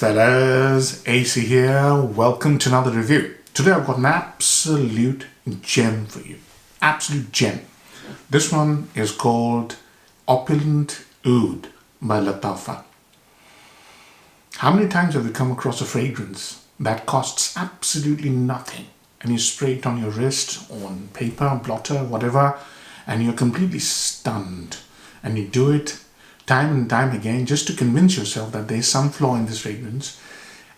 Fellas, AC here. Welcome to another review. Today I've got an absolute gem for you. Absolute gem. This one is called Opulent Oud by Lattafa. How many times have you come across a fragrance that costs absolutely nothing and you spray it on your wrist, on paper, blotter, whatever, and you're completely stunned, and you do it time and time again just to convince yourself that there's some flaw in this fragrance,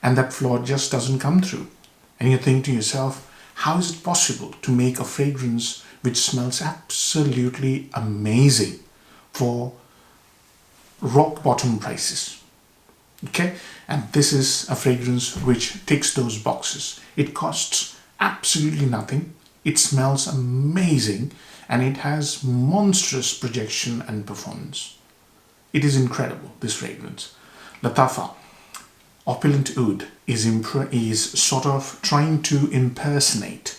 and that flaw just doesn't come through. And you think to yourself, how is it possible to make a fragrance which smells absolutely amazing for rock bottom prices? Okay, and this is a fragrance which ticks those boxes. It costs absolutely nothing, it smells amazing, and it has monstrous projection and performance. It is incredible, this fragrance. Lattafa Opulent Oud is sort of trying to impersonate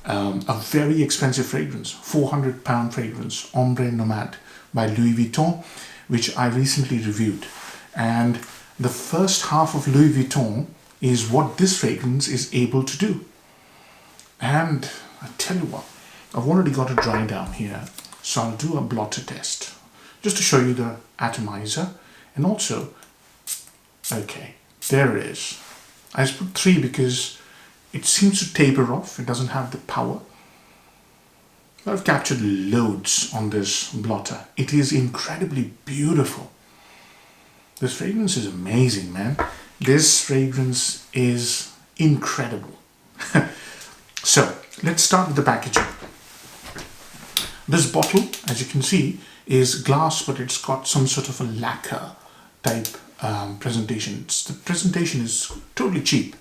a very expensive fragrance, £400 fragrance, Ombre Nomade by Louis Vuitton, which I recently reviewed. And the first half of Louis Vuitton is what this fragrance is able to do. And I tell you what, I've already got it dry down here, so I'll do a blotter test just to show you the atomizer. And also, okay, there it is. I just put 3 because it seems to taper off. It doesn't have the power. I've captured loads on this blotter. It is incredibly beautiful. This fragrance is amazing, man. This fragrance is incredible. So let's start with the packaging. This bottle, as you can see, is glass, but it's got some sort of a lacquer type presentation. The presentation is totally cheap.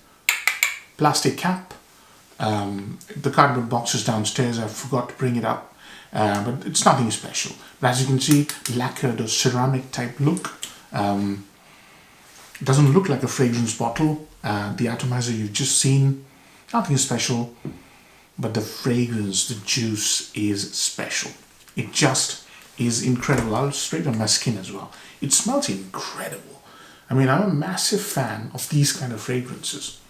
Plastic cap. The cardboard box is downstairs. I forgot to bring it up, but it's nothing special. But as you can see, lacquered or ceramic type look. It doesn't look like a fragrance bottle. The atomizer you've just seen, nothing special, but the fragrance, the juice is special. It just is incredible. I'll spray it on my skin as well. It smells incredible. I mean, I'm a massive fan of these kind of fragrances.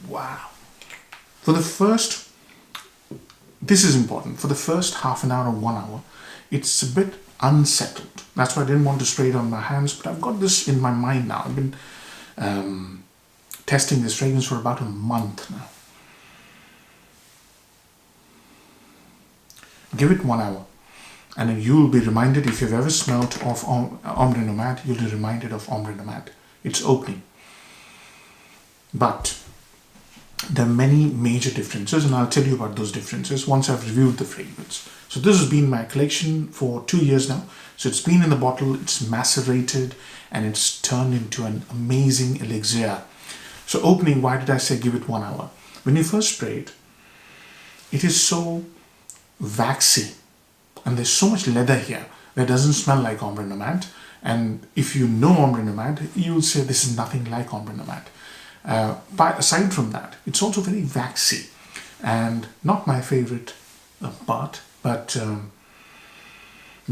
Wow. This is important. For the first half an hour or 1 hour, it's a bit unsettled. That's why I didn't want to spray it on my hands, but I've got this in my mind now. I've been testing this fragrance for about a month now. Give it 1 hour, and then you'll be reminded, if you've ever smelled of Ombre Nomade, you'll be reminded of Ombre Nomade. It's opening. But there are many major differences, and I'll tell you about those differences once I've reviewed the fragrance. So this has been my collection for 2 years now. So it's been in the bottle, it's macerated, and it's turned into an amazing elixir. So opening, why did I say give it 1 hour? When you first spray it, it is so waxy, and there's so much leather here that doesn't smell like Ombre Nomade. And if you know Ombre Nomade, you'll say this is nothing like Ombre Nomade. But aside from that, it's also very waxy and not my favorite part, but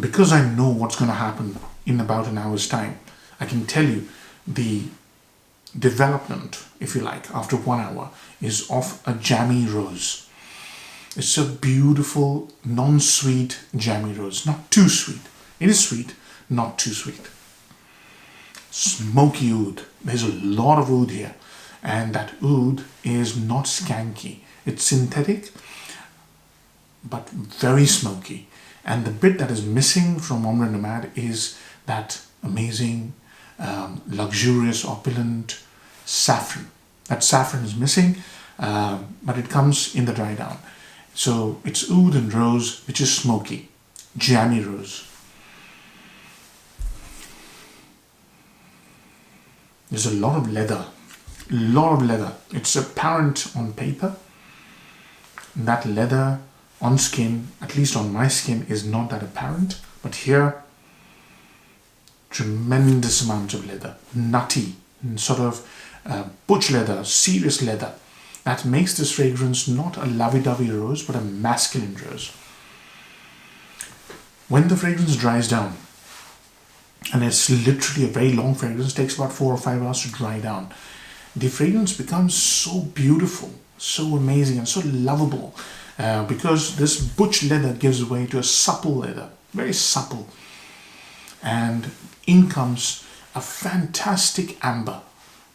because I know what's going to happen in about an hour's time, I can tell you the development, if you like, after 1 hour is of a jammy rose. It's a beautiful, non-sweet jammy rose. Not too sweet. It is sweet, not too sweet. Smoky oud. There's a lot of oud here. And that oud is not skanky. It's synthetic, but very smoky. And the bit that is missing from Ombre Nomade is that amazing, luxurious, opulent saffron. That saffron is missing, but it comes in the dry down. So it's oud and rose, which is smoky, jammy rose. There's a lot of leather, It's apparent on paper. That leather on skin, at least on my skin, is not that apparent. But here, tremendous amounts of leather, nutty, sort of butch leather, serious leather. That makes this fragrance not a lovey-dovey rose, but a masculine rose. When the fragrance dries down, and it's literally a very long fragrance. It takes about 4 or 5 hours to dry down. The fragrance becomes so beautiful, so amazing, and so lovable because this butch leather gives way to a supple leather, very supple. And in comes a fantastic amber.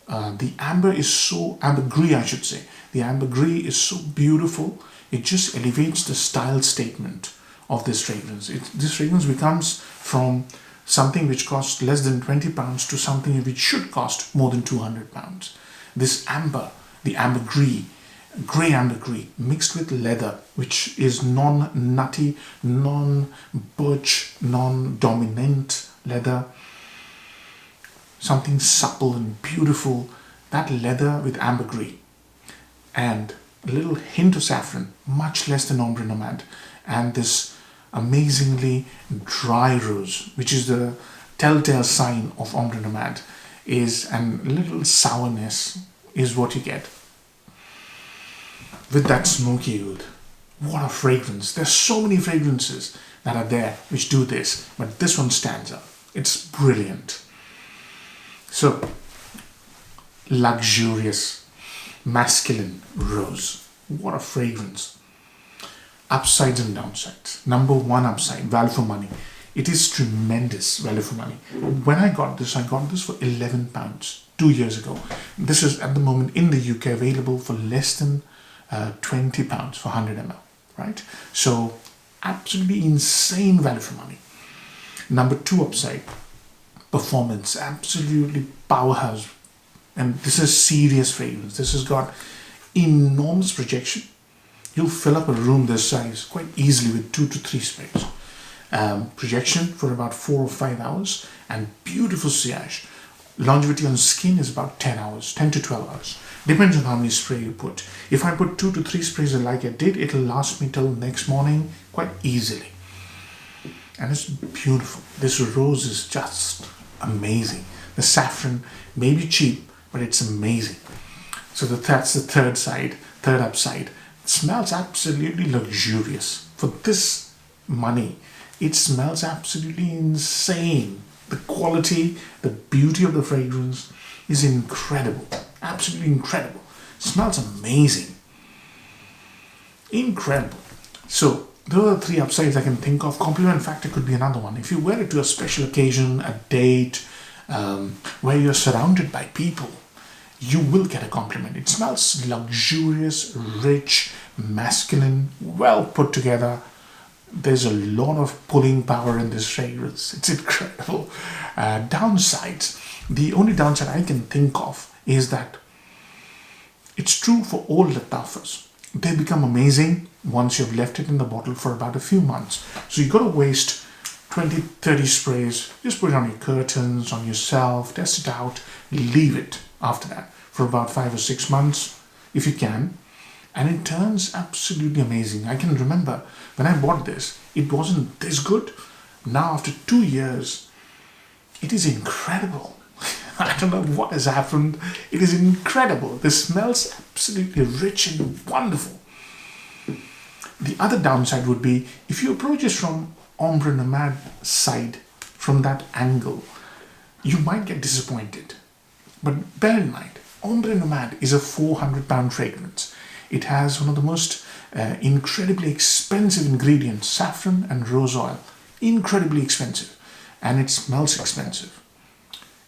The ambergris, I should say. The ambergris is so beautiful. It just elevates the style statement of this fragrance. This fragrance becomes from something which costs less than £20 to something which should cost more than £200. This amber, the ambergris, grey ambergris mixed with leather, which is non-nutty, non-butch, non-dominant leather, something supple and beautiful. That leather with ambergris and a little hint of saffron, much less than Ombre Nomade, and this amazingly dry rose, which is the telltale sign of Ombre Nomade, is, and a little sourness is what you get. With that smoky oud, what a fragrance. There's so many fragrances that are there which do this, but this one stands out. It's brilliant. So, luxurious, masculine rose. What a fragrance. Upsides and downsides. Number one upside, value for money. It is tremendous value for money. When I got this for £11 2 years ago. This is at the moment in the UK available for less than £20 for 100 ml, right? So absolutely insane value for money. Number two upside, performance, absolutely powerhouse. And this is serious fragrance. This has got enormous projection. You'll fill up a room this size quite easily with 2 to 3 sprays. Projection for about 4 or 5 hours and beautiful sillage. Longevity on skin is about 10 hours, 10 to 12 hours. Depends on how many spray you put. If I put 2 to 3 sprays like I did, it'll last me till next morning quite easily. And it's beautiful. This rose is just amazing. The saffron may be cheap, but it's amazing. So that's the third upside. It smells absolutely luxurious. For this money, it smells absolutely insane. The quality, the beauty of the fragrance is incredible. Absolutely incredible. It smells amazing. Incredible. So those are 3 upsides I can think of. Compliment factor could be another one. If you wear it to a special occasion, a date, where you're surrounded by people, you will get a compliment. It smells luxurious, rich, masculine, well put together. There's a lot of pulling power in this fragrance. It's incredible. Downsides. The only downside I can think of is that it's true for all Lattafas. They become amazing once you've left it in the bottle for about a few months. So you've got to waste 20, 30 sprays. Just put it on your curtains, on yourself, test it out, leave it after that for about 5 or 6 months if you can. And it turns absolutely amazing. I can remember when I bought this, it wasn't this good. Now after 2 years, it is incredible. I don't know what has happened. It is incredible. This smells absolutely rich and wonderful. The other downside would be if you approach it from Ombre Nomade side, from that angle, you might get disappointed. But bear in mind, Ombre Nomade is a £400 fragrance. It has one of the most incredibly expensive ingredients, saffron and rose oil. Incredibly expensive. And it smells expensive.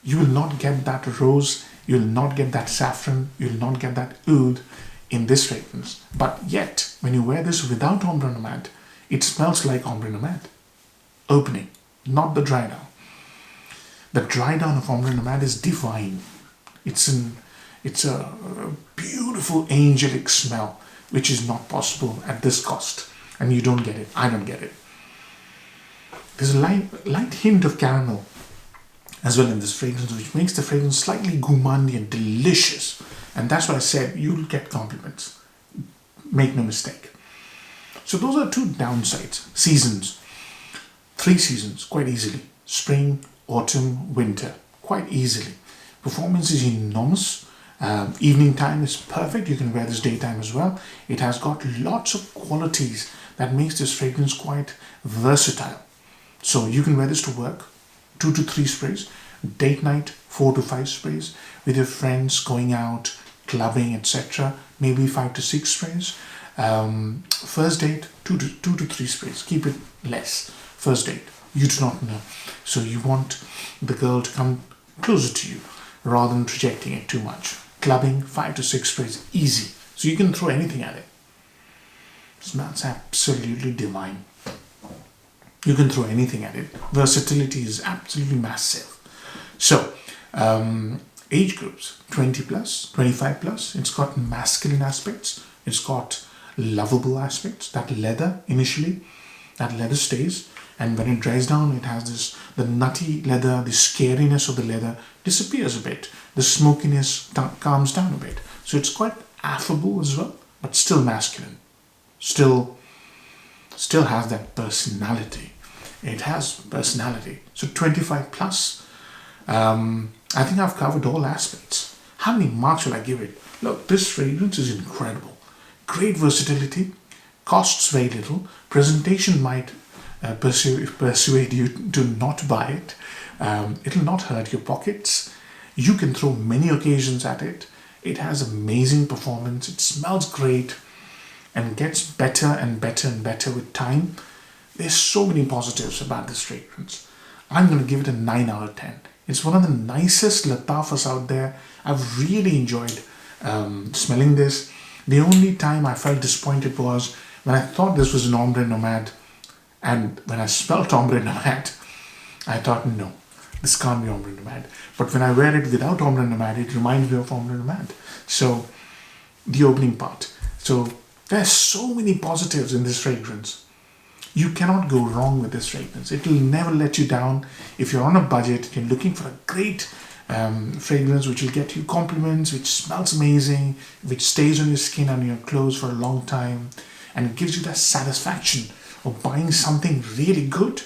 You will not get that rose, you will not get that saffron, you will not get that oud in this fragrance. But yet, when you wear this without Ombre Nomade, it smells like Ombre Nomade. Opening, not the dry down. The dry down of Ombre Nomade is divine. It's a beautiful angelic smell, which is not possible at this cost. And you don't get it. I don't get it. There's a light hint of caramel as well in this fragrance, which makes the fragrance slightly gourmandy and delicious. And that's why I said you'll get compliments. Make no mistake. So those are 2 downsides. Seasons. 3 seasons, quite easily. Spring, autumn, winter, quite easily. Performance is enormous. Evening time is perfect. You can wear this daytime as well. It has got lots of qualities that makes this fragrance quite versatile. So you can wear this to work. 2 to 3 sprays. Date night, 4 to 5 sprays. With your friends, going out, clubbing, etc., maybe 5 to 6 sprays. First date, 2 to 3 sprays. Keep it less. First date, you do not know. So you want the girl to come closer to you rather than rejecting it too much. Clubbing, 5 to 6 sprays, easy. So you can throw anything at it. It smells absolutely divine. You can throw anything at it. Versatility is absolutely massive. So, age groups, 20 plus, 25 plus. It's got masculine aspects. It's got lovable aspects. That leather initially, that leather stays. And when it dries down, it has this, the nutty leather, the scariness of the leather disappears a bit. The smokiness calms down a bit. So it's quite affable as well, but still masculine. Still has that personality. It has personality. So 25 plus. I think I've covered all aspects. How many marks will I give it? Look, this fragrance is incredible. Great versatility. Costs very little. Presentation might persuade you to not buy it. It'll not hurt your pockets. You can throw many occasions at it. It has amazing performance. It smells great and gets better and better and better with time. There's so many positives about this fragrance. I'm going to give it a 9 out of 10. It's one of the nicest Lattafas out there. I've really enjoyed smelling this. The only time I felt disappointed was when I thought this was an Ombre Nomade, and when I smelled Ombre Nomade, I thought, no, this can't be Ombre Nomade. But when I wear it without Ombre Nomade, it reminds me of Ombre Nomade. So, the opening part. So, there's so many positives in this fragrance. You cannot go wrong with this fragrance. It will never let you down. If you're on a budget, you're looking for a great fragrance which will get you compliments, which smells amazing, which stays on your skin and your clothes for a long time, and it gives you that satisfaction of buying something really good,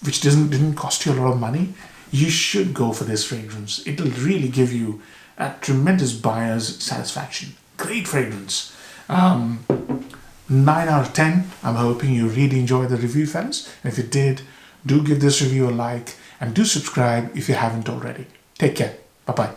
which didn't cost you a lot of money. You should go for this fragrance. It'll really give you a tremendous buyer's satisfaction. Great fragrance. 9 out of 10. I'm hoping you really enjoyed the review, fellas. And if you did, do give this review a like and do subscribe if you haven't already. Take care. Bye-bye.